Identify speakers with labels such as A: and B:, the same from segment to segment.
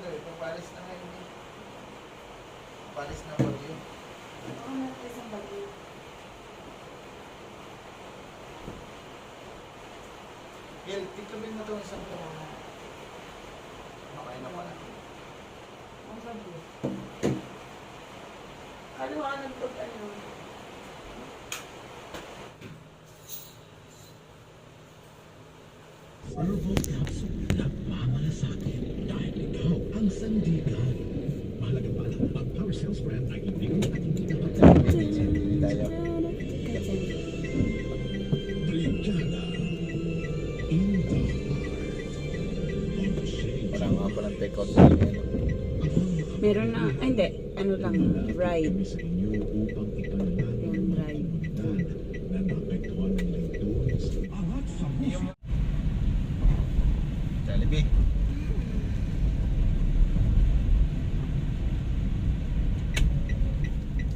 A: gawin? Papalis na ngayon eh. Papalis na bagyo.
B: Oo, natin isang bagyo.
A: Gil, tiklubin mo itong isang ito. Okay na pala.
B: Ang bagyo. Kaliwanag pag ano.
C: Herbal capsule na mamalasakit dahil ikaw ang sandigan. Mahalaga pa lang ang Power Cells brand ay hindi at hindi dapat gamitin.
A: Tayo.
C: Brigada in the heart of shade.
A: Wala nga palang take-out na ngayon.
B: Meron na, ay hindi, ano lang, ride.
C: Kami sa inyo upang ipanalangin
B: Yung
C: ang
B: ride.
C: komunidad na naapektuhan ng lindol sa angat sa musik.
A: Jollibee.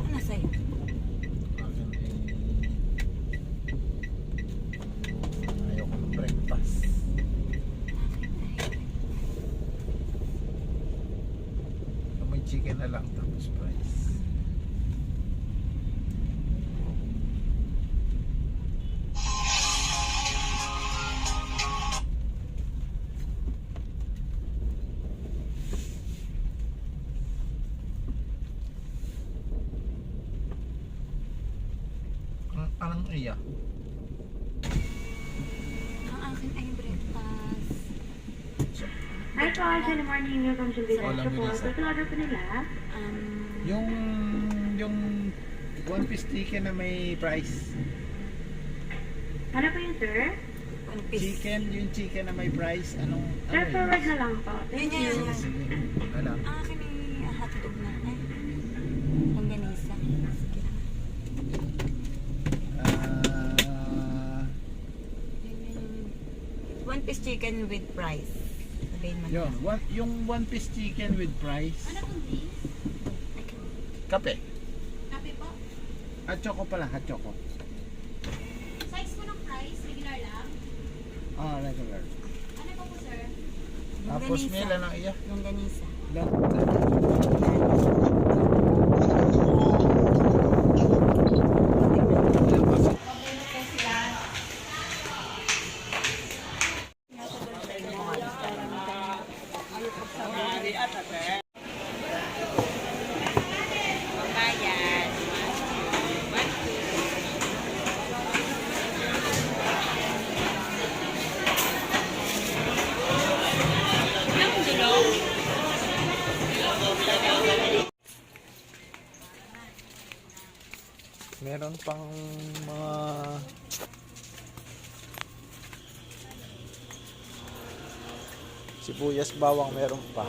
B: Ano sa'yo?
A: Akin ayoko ng breakfast. May chicken na lang tapos fries. Anong iya?
B: Ang akin ay breakfast.
D: Hi po, good morning. Welcome to Business
A: Walang
D: Report.
A: Melissa.
D: Ito order po nila.
A: Yung one piece chicken na may price.
D: Ano po yun, sir?
B: One piece.
A: Yung chicken na may price, anong
D: Sir,
A: ano
D: forward na lang po.
B: Yan,
D: Thank
B: yan,
D: you.
B: yan.
A: Sige, alam.
B: Ang akin ay hotdog na. Ay, longganisa. Sige lang. Yan yung one piece chicken with price. Sabihin mo na.
A: Yung one piece chicken with price.
D: Ano pong this?
A: Kape.
D: Kape po?
A: At choco pala, hot choco.
D: Size po ng price, regular lang.
A: Ah, regular.
D: Ano po po, sir?
A: Tapos may ilan ang iya?
B: Longganisa.
A: Meron pang mga sibuyas, bawang, meron pa.